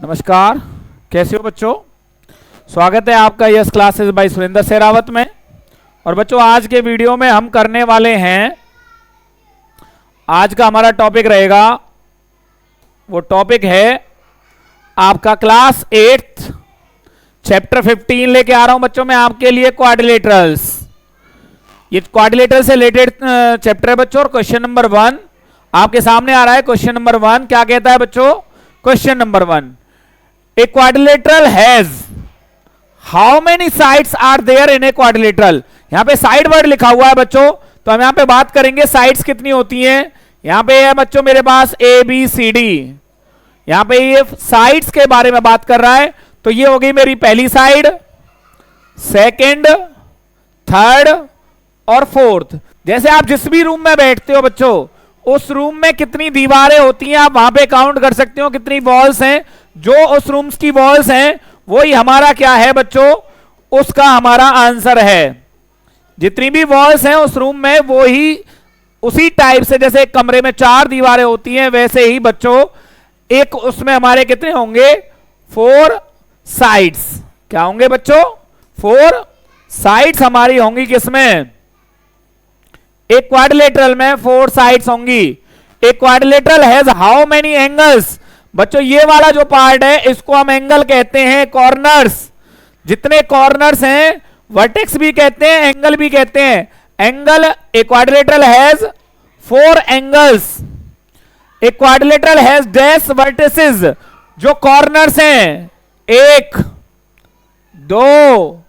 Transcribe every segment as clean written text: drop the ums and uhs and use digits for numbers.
नमस्कार, कैसे हो बच्चों। स्वागत है आपका yes classes bye Surendra Sherawat में। और बच्चों आज के वीडियो में हम करने वाले हैं, आज का हमारा टॉपिक रहेगा, वो टॉपिक है आपका क्लास 8 चैप्टर 15 लेके आ रहा हूं बच्चों मैं आपके लिए क्वाड्रिलेटरल्स। ये क्वाड्रिलेटरल से रिलेटेड चैप्टर है बच्चों। और क्वेश्चन नंबर 1 आपके सामने आ रहा है। क्वेश्चन नंबर 1 क्या कहता है बच्चों? Question number 1, a quadrilateral has how many sides are there in a quadrilateral। यहां पे साइड वर्ड लिखा हुआ है बच्चों, तो हम यहां पे बात करेंगे साइड्स कितनी होती हैं। यहां पे है बच्चों मेरे पास ए बी सी डी, यहां पे ये साइड्स के बारे में बात कर रहा है। तो ये हो गई मेरी पहली साइड, सेकंड, थर्ड और फोर्थ। जैसे आप जिस भी रूम में बैठते हो बच्चों, उस रूम में कितनी दीवारें होती हैं आप वहां पे काउंट कर सकते हो, कितनी वॉल्स हैं। जो उस रूम्स की वॉल्स हैं वही हमारा क्या है बच्चों, उसका हमारा आंसर है। जितनी भी वॉल्स हैं उस रूम में वो ही उसी टाइप से, जैसे एक कमरे में 4 दीवारें होती हैं वैसे ही बच्चों एक उसमें हमारे कितने होंगे, 4 साइड्स। क्या होंगे बच्चों? 4 साइड्स हमारी होंगी किसमें? एक क्वाड्रिलेटरल में 4 साइड्स होंगी। एक quadrilateral has how many angles. बच्चों ये वाला जो पार्ट है इसको हम एंगल कहते हैं, कॉर्नर्स। जितने कॉर्नर्स हैं वर्टेक्स भी कहते हैं, एंगल भी कहते हैं। Angle, A quadrilateral has 4 angles. A quadrilateral has dash vertices. जो कॉर्नर्स हैं 1 2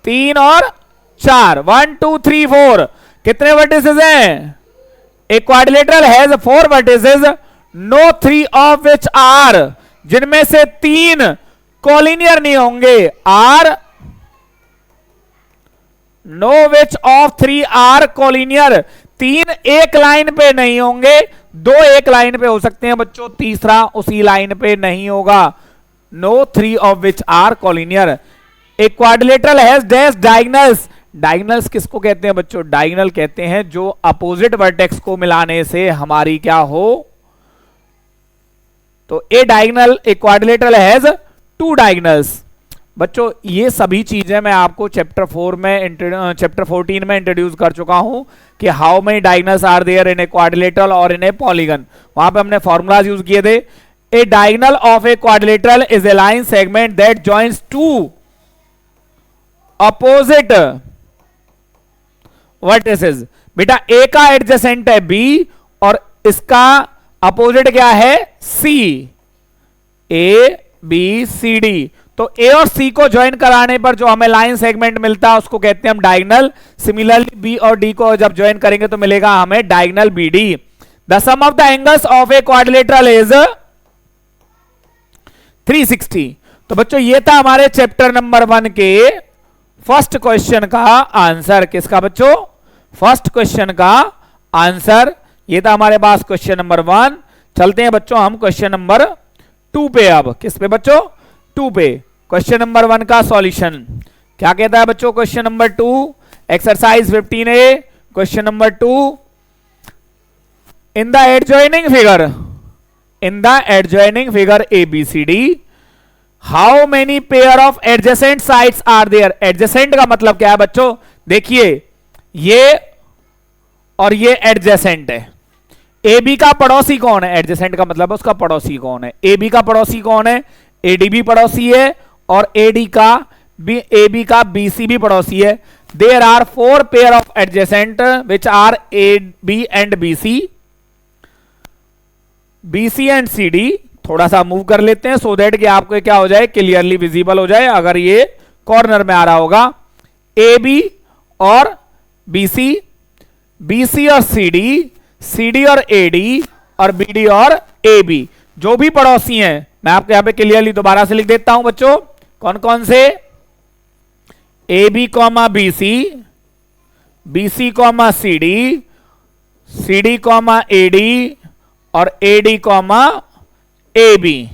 3 और 4, 1 2 3 4, कितने वर्टिसेस हैं? A quadrilateral has 4 vertices, no 3 of which are, जिनमें से 3 कोलिनियर नहीं होंगे। Or no which of 3 are collinear, 3 एक लाइन पे नहीं होंगे, 2 एक लाइन पे हो सकते हैं बच्चों, तीसरा उसी लाइन पे नहीं होगा। No 3 of which are collinear. A quadrilateral has dash diagonals. Diagonals किसको कहते हैं बच्चों? डायगोनल कहते हैं जो अपोजिट वर्टेक्स को मिलाने से हमारी क्या हो। तो a diagonal, a quadrilateral has 2 diagonals. बच्चों ये सभी चीजें मैं आपको चैप्टर 14 में इंट्रोड्यूस कर चुका हूं कि how many diagonals are there in a quadrilateral और इन ए पॉलीगन। वहां पे हमने फॉर्मूलाज यूज किए थे। A diagonal of a quadrilateral is a line segment that joins 2 opposite vertices. बेटा ए का एडजेसेंट है बी और इसका अपोजिट क्या है? C. A B C D. तो ए और सी को ज्वाइन कराने पर जो हमें लाइन सेगमेंट मिलता है उसको कहते हैं हम डायगोनल। सिमिलरली बी और डी को जब ज्वाइन करेंगे तो मिलेगा हमें diagonal B D. The sum of the angles of a quadrilateral is 360। तो बच्चों ये था हमारे चैप्टर नंबर 1 के फर्स्ट क्वेश्चन का आंसर। किसका बच्चों? फर्स्ट क्वेश्चन का आंसर। ये था हमारे पास क्वेश्चन नंबर 1। चलते हैं बच्चों हम क्वेश्चन नंबर 2 पे। अब किस पे बच्चों? 2 पे। क्वेश्चन नंबर 1 का सॉल्यूशन क्या कहता है बच्चों? Question number 2 exercise 15A question number 2, in the adjoining figure ABCD how many pair of adjacent sides are there. Adjacent का मतलब क्या है बच्चों? देखिए ये और ये एडजेसेंट है। ए बी का पड़ोसी कौन है? एडजेसेंट का मतलब उसका पड़ोसी कौन है? ए बी का पड़ोसी कौन है? एडी भी पड़ोसी है और एडी का ए बी का बीसी भी पड़ोसी है। There are 4 pair of adjacent which are A B and BC. BC and C D थोड़ा सा मूव कर लेते हैं सो दैट कि आपको क्या हो जाए, क्लियरली विजिबल हो जाए अगर ये कॉर्नर में आ रहा होगा। ए बी और बीसी, बीसी और सीडी, सीडी और एडी और बीडी और एबी, जो भी पड़ोसी हैं मैं आपको यहां पे क्लियरली दोबारा से लिख देता हूं बच्चों। कौन कौन से? A B comma BC, BC comma CD, CD comma AD और एडी कॉमा एबी।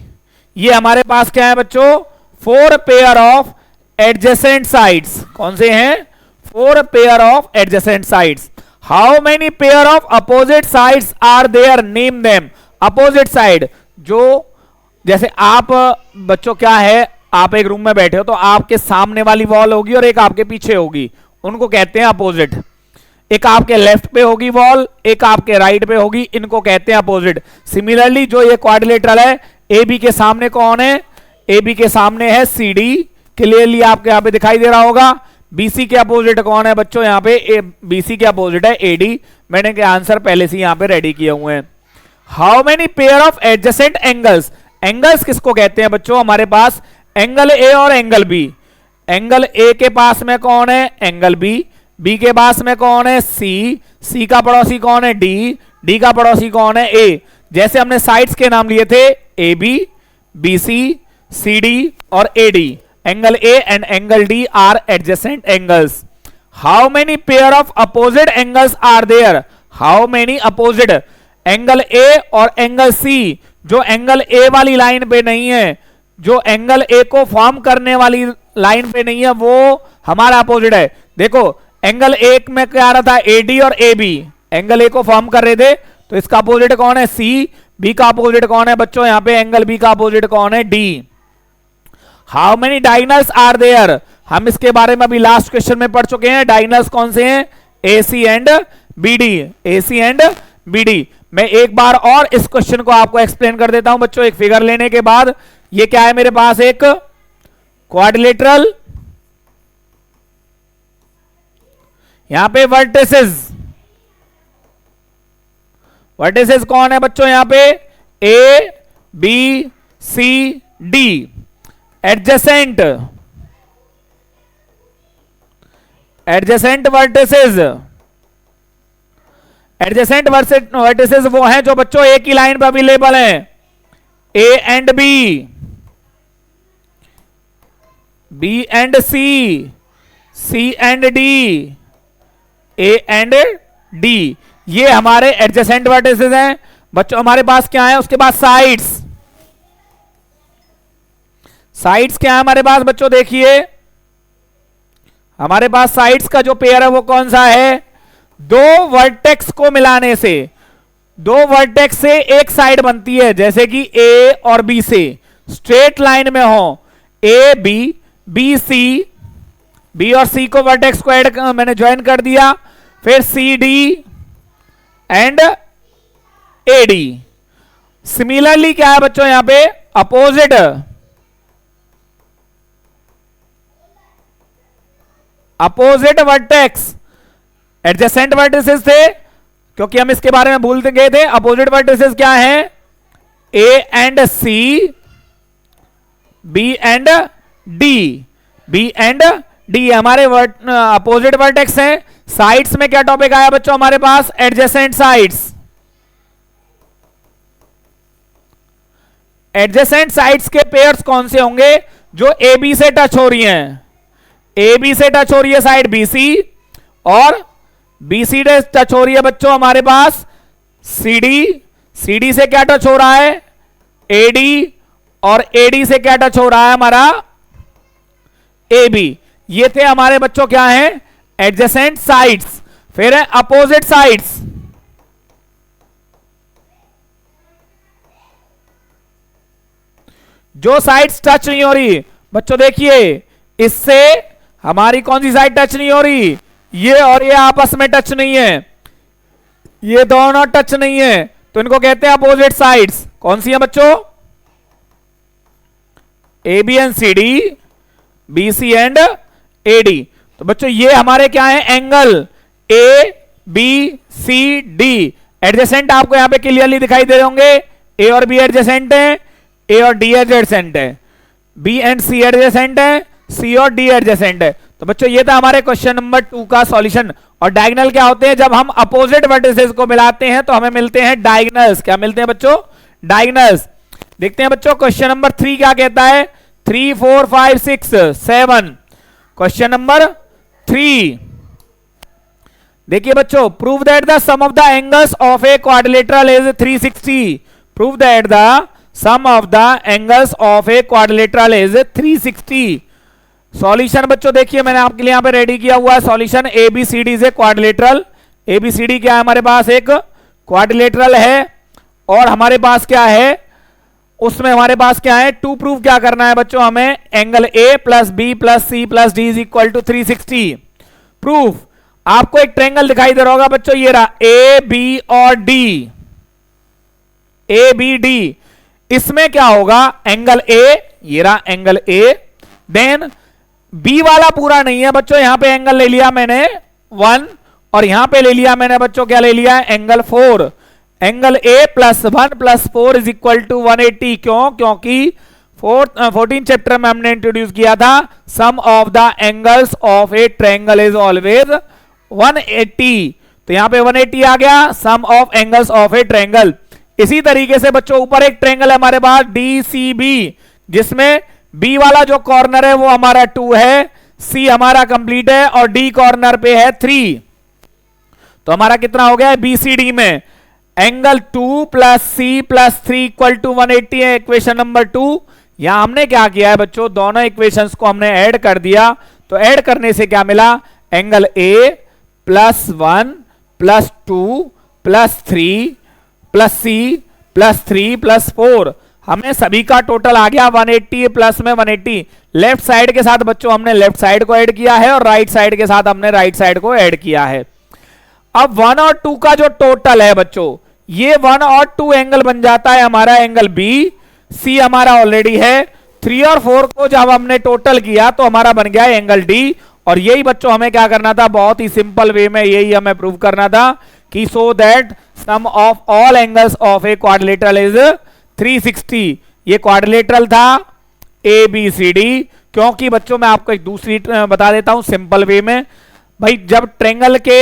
ये हमारे पास क्या है बच्चों? 4 पेयर ऑफ एडजेसेंट साइड्स। कौन से हैं? 4 pair of adjacent sides. How many pair of opposite sides are there, name them. Opposite side जो जैसे आप बच्चों क्या है, आप एक रूम में बैठे हो तो आपके सामने वाली वॉल होगी और एक आपके पीछे होगी, उनको कहते हैं अपोजिट। एक आपके लेफ्ट पे होगी वॉल, एक आपके राइट पे होगी, इनको कहते हैं अपोजिट। सिमिलरली जो ये क्वाड्रिलेटरल है, ए बी के सामने कौन है, ए बी के सामने है सी डी, क्लियरली आपके यहां पे दिखाई दे रहा होगा। बीसी के अपोजिट कौन है बच्चों, यहां पे बीसी के अपोजिट है एडी। मैंने के आंसर पहले से यहां पे रेडी किए हुए हैं। How many pair of adjacent angles, angles किसको कहते हैं बच्चों, हमारे पास एंगल ए और एंगल बी। एंगल ए के पास में कौन है, एंगल बी। बी के पास में कौन है, सी। सी का पड़ोसी कौन है, डी। डी का पड़ोसी कौन है, ए। जैसे हमने साइड्स के नाम लिए थे, A B, B C, C D और A D. Angle A and angle D are adjacent angles. How many pair of opposite angles are there, how many opposite, angle A और एंगल सी जो angle A वाली line पे नहीं है, जो angle A को form करने वाली लाइन पे नहीं है, वो हमारा अपोजिट है। देखो एंगल ए में क्या आ रहा था, ए डी और ए बी एंगल ए को फॉर्म कर रहे थे, तो इसका अपोजिट कौन है, सी। बी का अपोजिट कौन है बच्चों, यहां पे एंगल बी का अपोजिट कौन है, D. How many diagonals are there, हम इसके बारे में अभी लास्ट क्वेश्चन में पढ़ चुके हैं। डायगोनल्स कौन से हैं, A C and B D, A C and B D. मैं एक बार और इस क्वेश्चन को आपको एक्सप्लेन कर देता हूं बच्चों, एक फिगर लेने के बाद। ये क्या है मेरे पास, एक क्वाड्रिलेटरल, यहां पे वर्टिसेस, वर्टिसेस कौन है बच्चों, यहां पे A B C D. Adjacent, adjacent vertices, adjacent vertices वो हैं जो बच्चों एक ही लाइन पर अवेलेबल हैं, A and B, B and C, C and D, A and D. ये हमारे एडजेसेंट वर्टिसेस हैं बच्चों। हमारे पास क्या है उसके बाद साइड्स, साइड्स क्या है हमारे पास बच्चों, देखिए हमारे पास साइड्स का जो पेयर है वो कौन सा है, दो वर्टेक्स को मिलाने से, दो वर्टेक्स से एक साइड बनती है। जैसे कि ए और बी से स्ट्रेट लाइन में हो, A B, B C, B और सी को वर्टेक्स को ऐड मैंने ज्वाइन कर दिया, फिर C D and A D. Similarly क्या है बच्चों यहां पे, opposite, opposite vertex, adjacent vertices थे क्योंकि हम इसके बारे में भूल गए थे। अपोजिट वर्टिसेस क्या है, A and C, B and D, B and D हमारे अपोजिट वर्टेक्स हैं। साइड्स में क्या टॉपिक आया बच्चों हमारे पास, एडजेसेंट साइड्स। एडजेसेंट साइड्स के पेयर्स कौन से होंगे, जो ए बी से टच हो रही हैं। ए बी से टच हो रही है साइड बी सी, और बी सी से टच हो रही है बच्चों हमारे पास सी डी। सी डी से क्या टच हो रहा है, ए डी, और ए डी से क्या टच हो रहा है हमारा, ए बी। ये थे हमारे बच्चों क्या है, एडजेसेंट साइड्स। फिर है अपोजिट साइड्स, जो साइड्स टच नहीं हो रही बच्चों, देखिए इससे हमारी कौन सी साइड टच नहीं हो रही, ये और ये आपस में टच नहीं है, ये दोनों टच नहीं है, तो इनको कहते हैं अपोजिट साइड्स। कौन सी है बच्चों, A B and C D, B C and A D. तो बच्चों ये हमारे क्या है, angle A B C D. Adjacent आपको यहां पे क्लियरली दिखाई दे रहे होंगे, ए और बी एडजेसेंट है, ए और डी एडजेसेंट है, बी एंड सी एडजेसेंट है, सी और डी एडजेसेंट है। तो बच्चों ये था हमारे क्वेश्चन नंबर 2 का सॉल्यूशन। और डायगोनल क्या होते हैं, जब हम अपोजिट वर्टिसेस को मिलाते हैं तो हमें मिलते हैं डायगोनल्स। क्या मिलते हैं बच्चों, डायगोनल्स। देखते हैं बच्चों क्वेश्चन नंबर 3 क्या कहता है, 3 4 5 6 7। क्वेश्चन नंबर 3 देखिए बच्चों, prove that the sum of the angles of a quadrilateral is 360। Prove that the sum of the angles of a quadrilateral is 360। Solution बच्चों देखिए मैंने आपके लिए यहां पे रेडी किया हुआ है solution. A B C D से quadrilateral, A B C D क्या है हमारे पास, एक क्वाड्रिलेटरल है, और हमारे पास क्या है, उसमें हमारे पास क्या है, टू प्रूव क्या करना है बच्चों, हमें angle A plus B plus C plus D is equal to 360 proof. आपको एक ट्रायंगल दिखाई दे रहा होगा बच्चों, ये रहा ए बी और डी, ए बी डी। इसमें क्या होगा, एंगल ए, ये रहा एंगल ए, देन बी वाला पूरा नहीं है बच्चों, यहां पे एंगल ले लिया मैंने 1 और यहां पे ले लिया मैंने बच्चों, क्या ले लिया, angle 4। Angle A plus 1 plus 4 is equal to 180। क्यों, क्योंकि 14 चैप्टर में हमने इंट्रोड्यूस किया था, sum of the angles of a triangle is always 180। तो यहां पे 180 आ गया, sum of angles of a triangle. इसी तरीके से बच्चों ऊपर एक ट्रायंगल है हमारे पास DCB, जिसमें बी वाला जो कॉर्नर है वो हमारा 2 है, सी हमारा कंप्लीट है और डी कॉर्नर पे है 3। तो हमारा कितना हो गया है, BCD में angle 2 plus C plus 3 equal to 180 है इक्वेशन नंबर 2। यहां हमने क्या किया है बच्चों, दोनों इक्वेशंस को हमने ऐड कर दिया। तो ऐड करने से क्या मिला, angle A plus 1 plus 2 plus 3 plus C plus 3 plus 4, हमें सभी का टोटल आ गया 180 प्लस में 180। लेफ्ट साइड के साथ बच्चों हमने लेफ्ट साइड को ऐड किया है और राइट साइड के साथ हमने राइट साइड को ऐड किया है। अब 1 और 2 का जो टोटल है बच्चों, ये 1 और 2 एंगल बन जाता है हमारा एंगल बी। सी हमारा ऑलरेडी है, 3 और 4 को जब हमने टोटल किया तो हमारा बन गया एंगल डी। और यही बच्चों हमें क्या करना था, बहुत ही सिंपल वे में यही हमें प्रूव करना था कि so that sum of all angles of a quadrilateral is 360। ये क्वाड्रिलेटरल था ABCD। क्योंकि बच्चों मैं आपको एक दूसरी बता देता हूं सिंपल वे में, भाई जब ट्रायंगल के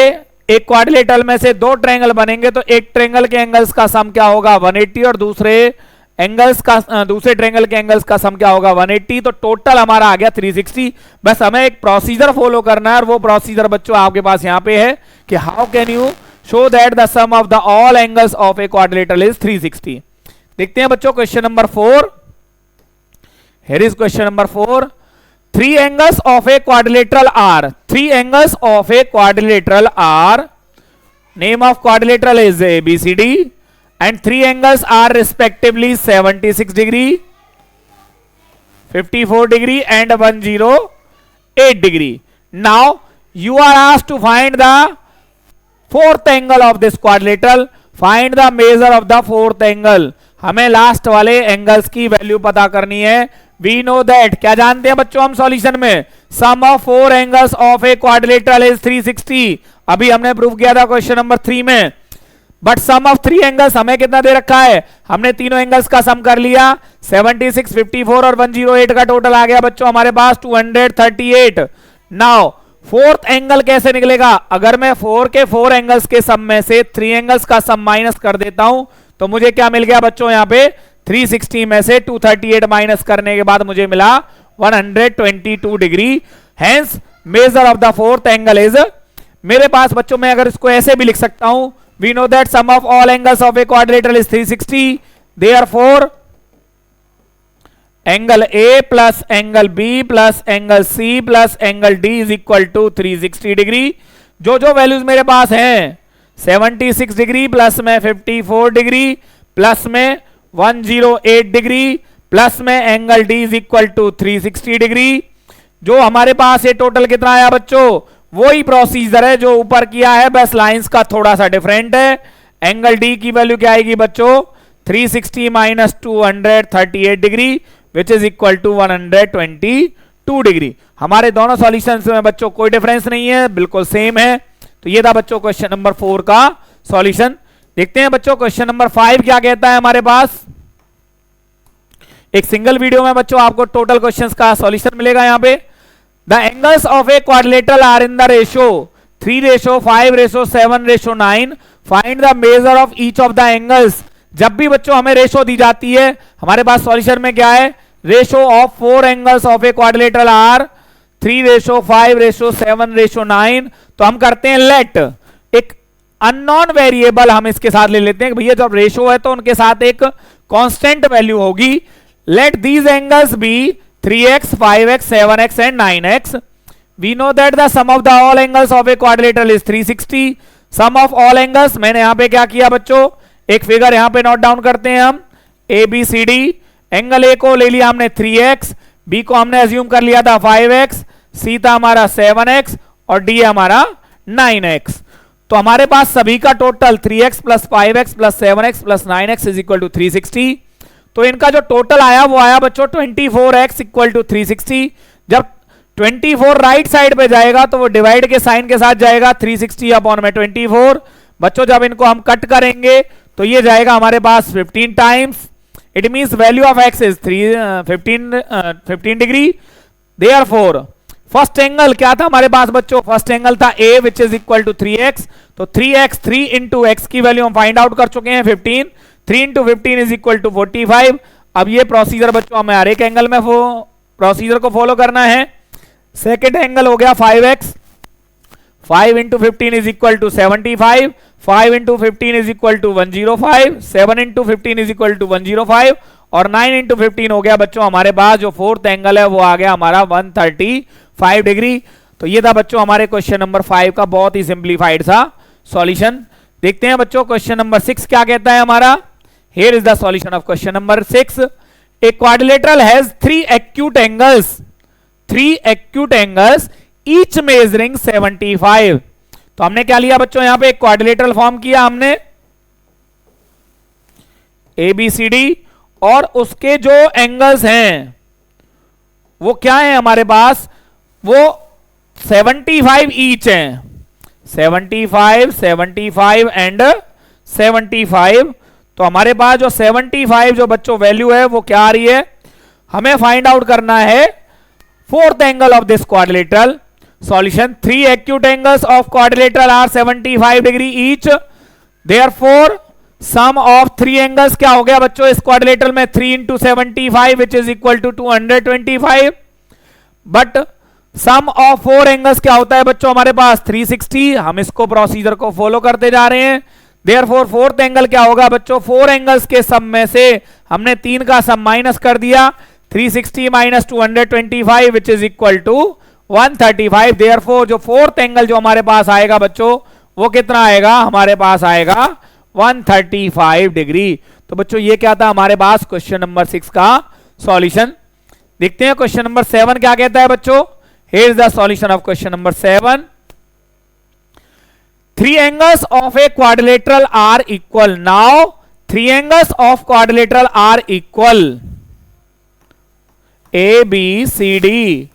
एक क्वाड्रिलेटरल में से 2 ट्रायंगल बनेंगे तो एक ट्रायंगल के एंगल्स का सम क्या होगा 180 और दूसरे ट्रायंगल के एंगल्स का सम क्या होगा 180। तो टोटल हमारा आ गया 360। बस हमें एक प्रोसीजर फॉलो करना है और वो प्रोसीजर बच्चों आपके पास यहां पे है कि how can you show that the sum of the all angles of a quadrilateral is 360। देखते हैं बच्चों question number 4। Here is question number 4। 3 angles of a quadrilateral are, 3 angles of a quadrilateral are, name of quadrilateral is ABCD, and 3 angles are respectively 76 degree, 54 degree and 108 degree. Now you are asked to find the 4th angle of this quadrilateral. Find the measure of the 4th angle. हमें last वाले angles की value पता करनी है। We know that, क्या जानते हैं बच्चों हम सॉल्यूशन में, sum of 4 angles of a quadrilateral is 360। अभी हमने प्रूव किया था क्वेश्चन नंबर 3 में। बट सम ऑफ 3 एंगल्स हमें कितना दे रखा है, हमने तीनों एंगल्स का सम कर लिया, 76, 54 और 108 का टोटल आ गया बच्चों हमारे पास 238। नाउ 4th एंगल कैसे निकलेगा, अगर मैं 4 के 4 एंगल्स के सम में से 3 एंगल्स का सम माइनस कर देता हूं तो मुझे क्या मिल गया बच्चों, यहां पे 360 में से 238 माइनस करने के बाद मुझे मिला 122 degree. Hence measure of the 4th angle is, मेरे पास बच्चों मैं अगर इसको ऐसे भी लिख सकता हूं, we know that sum of all angles of a quadrilateral is 360, therefore angle A plus angle B plus angle C plus angle D is equal to 360 degree. जो जो वैल्यूज मेरे पास हैं, 76 डिग्री प्लस में 54 डिग्री प्लस में 108 degree plus में angle D is equal to 360 degree. जो हमारे पास ये टोटल कितना आया बच्चों, वही प्रोसीजर है जो ऊपर किया है, बस लाइंस का थोड़ा सा डिफरेंट है। एंगल डी की वैल्यू क्या आएगी बच्चों, 360 minus 238 degree which is equal to 122 degree. हमारे दोनों सॉल्यूशंस में बच्चों कोई डिफरेंस नहीं है, बिल्कुल सेम है। तो ये था बच्चों क्वेश्चन नंबर 4 का सॉल्यूशन। देखते हैं बच्चों क्वेश्चन नंबर 5 क्या कहता है हमारे पास। एक सिंगल वीडियो में बच्चों आपको टोटल क्वेश्चंस का सॉल्यूशन मिलेगा। यहां पे the angles of a quadrilateral are in the ratio 3:5:7:9। Find the measure of each of the angles. जब भी बच्चों हमें रेशो दी जाती है, हमारे पास सॉल्यूशन में क्या है, ratio of 4 angles of a quadrilateral are 3:5:7:9। तो हम करते हैं लेट, एक अननोन वेरिएबल हम इसके साथ ले लेते हैं भैया जब रेशो है तो उनके साथ एक कांस्टेंट वैल्यू होगी। Let these angles be 3x, 5x, 7x and 9x। We know that the sum of the all angles of a quadrilateral is 360। Sum of all angles, मैंने यहां पे क्या किया बच्चों, एक फिगर यहां पे नोट डाउन करते हैं हम, ABCD एंगल ए को ले लिया हमने 3x, बी को हमने अज्यूम कर लिया था 5x, सी था हमारा 7x और डी हमारा 9x। तो हमारे पास सभी का total 3x plus 5x plus 7x plus 9x is equal to 360। तो इनका जो टोटल आया वो आया बच्चों 24x इक्वल टू 360। जब 24 राइट साइड पे जाएगा तो वो डिवाइड के साइन के साथ जाएगा, 360 अपॉन में 24। बच्चों जब इनको हम कट करेंगे तो ये जाएगा हमारे पास 15 times. It means value of x is 15 degree. Therefore first angle क्या था हमारे पास बच्चों, फर्स्ट एंगल था a which is equal to 3x। तो 3x 3 इंटू एक्स की वैल्यू हम फाइंड आउट कर चुके हैं 15, 3 इंटू 15 इज इक्वल टू 45। अब ये प्रोसीजर बच्चों हमें हर एक एंगल में प्रोसीजर को फॉलो करना है। सेकेंड एंगल हो गया 5x, 5 into 15 is equal to 75, 5 into 15 is equal to 105, 7 into 15 is equal to 105 और 9 इंटू 15 हो गया बच्चों हमारे पास जो फोर्थ एंगल है वो आ गया हमारा 135 डिग्री। तो ये था बच्चों हमारे क्वेश्चन नंबर 5 का बहुत ही सिंप्लीफाइड सा सॉल्यूशन। देखते हैं बच्चों क्वेश्चन नंबर 6 क्या कहता है हमारा। Here is the solution of question number 6। A quadrilateral has 3 acute angles each measuring 75। तो हमने क्या लिया बच्चों, यहां पे एक क्वाड्रिलेटरल फॉर्म किया हमने ABCD और उसके जो एंगल्स हैं वो क्या है हमारे पास, वो 75 ईच हैं, 75, 75 एंड 75। तो हमारे पास जो 75 जो बच्चों वैल्यू है वो क्या आ रही है, हमें फाइंड आउट करना है fourth angle of this quadrilateral. Solution 3 acute angles of quadrilateral are 75 degree each, therefore sum of 3 angles क्या हो गया बच्चों इस क्वाड्रिलेटरल में, 3 into 75 which is equal to 225, but sum of 4 angles क्या होता है बच्चों हमारे पास 360। हम इसको प्रोसीजर को फॉलो करते जा रहे हैं। therefore फोर्थ एंगल क्या होगा बच्चों, 4 एंगल्स के सम में से हमने 3 का सम माइनस कर दिया, 360 minus 225 which is equal to 135। Therefore जो फोर्थ एंगल जो हमारे पास आएगा बच्चों वो कितना आएगा, हमारे पास आएगा 135 डिग्री। तो बच्चों ये क्या था हमारे पास क्वेश्चन नंबर 6 का सॉल्यूशन। देखते हैं क्वेश्चन नंबर 7 क्या कहता है बच्चों। Here is the solution of question number 7। 3 angles of a quadrilateral are equal। now 3 angles of quadrilateral are equal, ABCD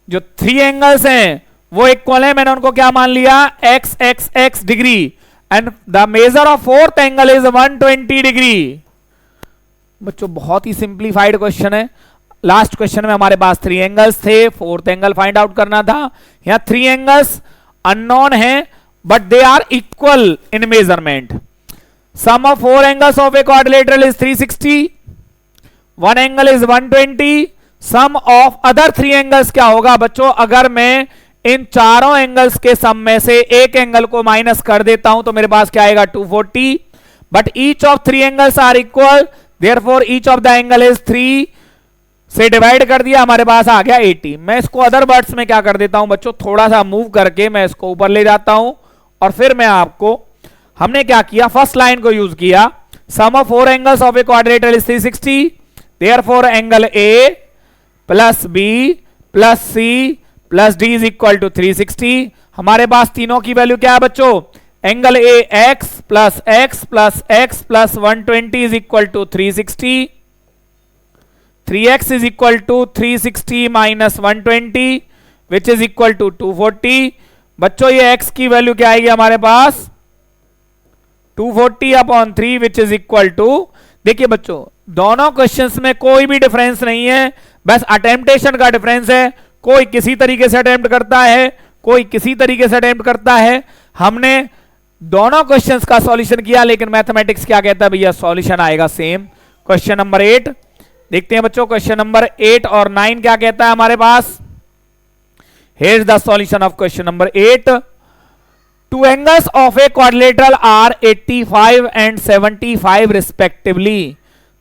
जो 3 एंगल्स हैं वो इक्वल है, मैंने उनको क्या मान लिया x x x degree and the measure of fourth angle is 120 degree. बच्चों बहुत ही सिंप्लीफाइड क्वेश्चन है। लास्ट क्वेश्चन में हमारे पास 3 एंगल्स थे, फोर्थ एंगल फाइंड आउट करना था। यहां 3 एंगल्स अननोन है but they are equal in measurement. Sum of 4 angles of a quadrilateral is 360, one angle is 120। Sum of other 3 angles क्या होगा बच्चों, अगर मैं इन चारों एंगल्स के सम में से एक एंगल को माइनस कर देता हूं तो मेरे पास क्या आएगा 240। But each of 3 angles are equal, therefore each of the angle is 3 से डिवाइड कर दिया, हमारे पास आ गया 80। मैं इसको अदर वर्ड्स में क्या कर देता हूं बच्चों, थोड़ा सा मूव करके मैं इसको ऊपर ले जाता हूं और फिर मैं आपको, हमने क्या किया फर्स्ट लाइन को यूज किया, sum of 4 angles of a quadrilateral is 360, therefore angle A plus B plus C plus D is equal to 360। हमारे पास तीनों की वैल्यू क्या है बच्चों, angle A x plus x plus x plus 120 is equal to 360, 3x is equal to 360 minus 120 which is equal to 240। बच्चों ये x की वैल्यू क्या आएगी हमारे पास 240 upon 3 which is equal to, देखिए बच्चों दोनों क्वेश्चंस में कोई भी डिफरेंस नहीं है, बस अटेम्प्टेशन का डिफरेंस है। कोई किसी तरीके से अटेम्प्ट करता है, कोई किसी तरीके से अटेम्प्ट करता है। हमने दोनों क्वेश्चंस का सॉल्यूशन किया, लेकिन मैथमेटिक्स क्या कहता है भैया, सॉल्यूशन आएगा सेम। क्वेश्चन नंबर 8 देखते हैं बच्चों, क्वेश्चन नंबर 8 और 9 क्या कहता है हमारे पास। Here is the solution of question number 8। 2 angles of a quadrilateral are 85 and 75 respectively.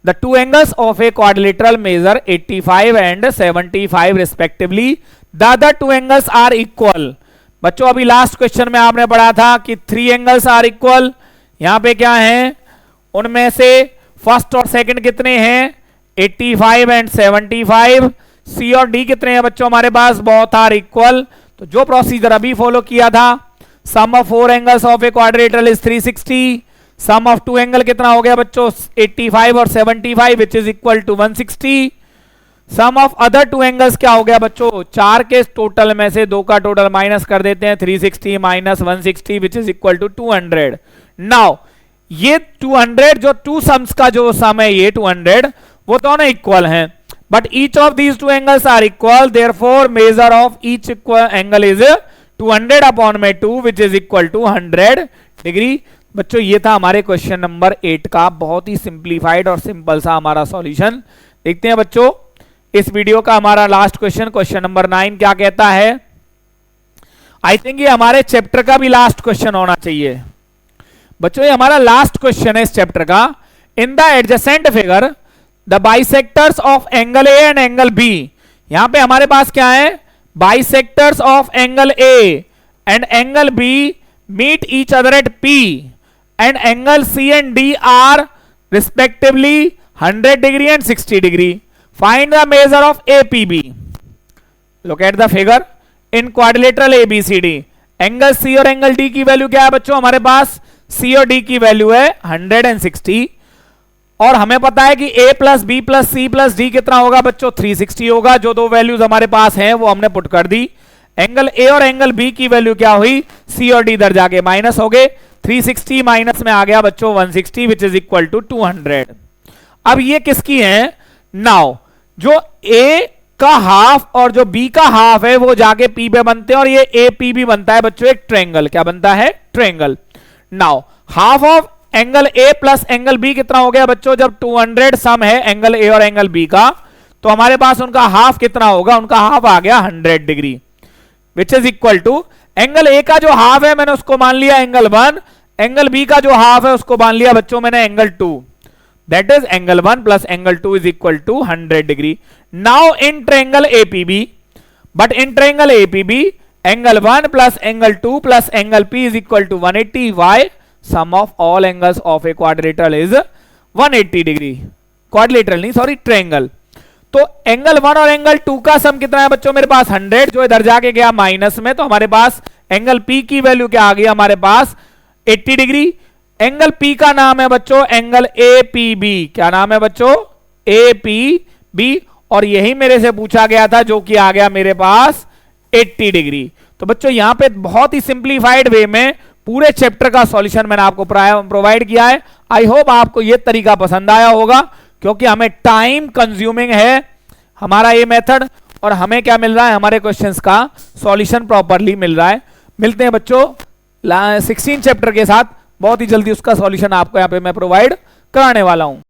The 2 angles of a quadrilateral measure 85 and 75 respectively. The other 2 angles are equal. बच्चों अभी लास्ट क्वेश्चन में आपने पढ़ा था कि 3 angles are equal। यहां पे क्या है, उनमें से फर्स्ट और सेकंड कितने हैं, 85 एंड 75। सी और डी कितने हैं बच्चों हमारे पास, बोथ आर इक्वल। तो जो प्रोसीजर अभी फॉलो किया था, sum of 4 angles of a quadrilateral is 360, sum of 2 angle कितना हो गया बच्चों 85 और 75 which is equal to 160। Sum of other 2 angles क्या हो गया बच्चों, 4 के टोटल में से 2 का टोटल माइनस कर देते हैं, 360 minus 160 which is equal to 200। Now ये 200 जो 2 सम्स का जो सम है ये 200 वो दोनों इक्वल हैं, but each of these 2 angles are equal, therefore measure of each angle is 200 upon में 2 which is equal to 100 degree. बच्चों ये था हमारे क्वेश्चन नंबर 8 का बहुत ही सिंप्लीफाइड और सिंपल सा हमारा सॉल्यूशन। देखते हैं बच्चों इस वीडियो का हमारा लास्ट क्वेश्चन, क्वेश्चन नंबर 9 क्या कहता है। आई थिंक ये हमारे चैप्टर का भी लास्ट क्वेश्चन होना चाहिए बच्चों, ये हमारा लास्ट क्वेश्चन है इस चैप्टर का। In the adjacent figure the bisectors of angle A and angle B, यहां पे हमारे पास क्या है, bisectors of angle A and angle B meet each other at P and angle C and D are respectively 100 degree and 60 degree. Find the measure of APB। Look at the figure in quadrilateral ABCD। Angle C और angle D की value क्या है बच्चों, हमारे पास C और D की value है 160 और हमें पता है कि A plus B plus C plus D कितना होगा बच्चों 360 होगा। जो दो वैल्यूज हमारे पास हैं वो हमने पुट कर दी। एंगल A और एंगल B की वैल्यू क्या हुई, C और D इधर जाके माइनस हो गए, 360 माइनस में आ गया बच्चों 160 विच इज इक्वल टू 200। अब ये किसकी है, नाउ जो A का हाफ और जो B का हाफ है वो जाके P पे बनते हैं और ये APB बनता है बच्चों एक ट्रायंगल। क्या बनता है, triangle. Now half of angle A plus angle B कितना हो गया बच्चों, जब 200 सम है एंगल A और एंगल B का तो हमारे पास उनका हाफ कितना होगा, उनका हाफ आ गया 100 degree which is equal to angle A का जो हाफ है मैंने उसको मान लिया एंगल 1, एंगल B का जो हाफ है उसको मान लिया बच्चों मैंने angle 2, that is angle 1 plus angle 2 is equal to 100 degree. Now in triangle APB, but in triangle APB angle 1 plus angle 2 plus angle P is equal to 180. Why? Sum of all angles of a quadrilateral is 180 degree. Quadrilateral नहीं sorry triangle. तो angle 1 और angle 2 का सम कितना है बच्चों मेरे पास 100, जो इधर जाके गया माइनस में, तो हमारे पास एंगल P की वैल्यू क्या आ गई हमारे पास 80 डिग्री। एंगल P का नाम है बच्चों एंगल APB। क्या नाम है बच्चों, APB। और यही मेरे से पूछा गया था जो कि आ गया मेरे पास 80 डिग्री। तो बच्चों यहां पे बहुत ही सिंप्लीफाइड वे में पूरे चैप्टर का सॉल्यूशन मैंने आपको प्रोवाइड किया है। आई होप आपको यह तरीका पसंद आया होगा, क्योंकि हमें टाइम कंज्यूमिंग है हमारा ये मेथड और हमें क्या मिल रहा है, हमारे क्वेश्चंस का सॉल्यूशन प्रॉपरली मिल रहा है। मिलते हैं बच्चों 16 चैप्टर के साथ, बहुत ही जल्दी उसका सॉल्यूशन आपको यहाँ पे मैं प्रोवाइड कराने वाला हूं।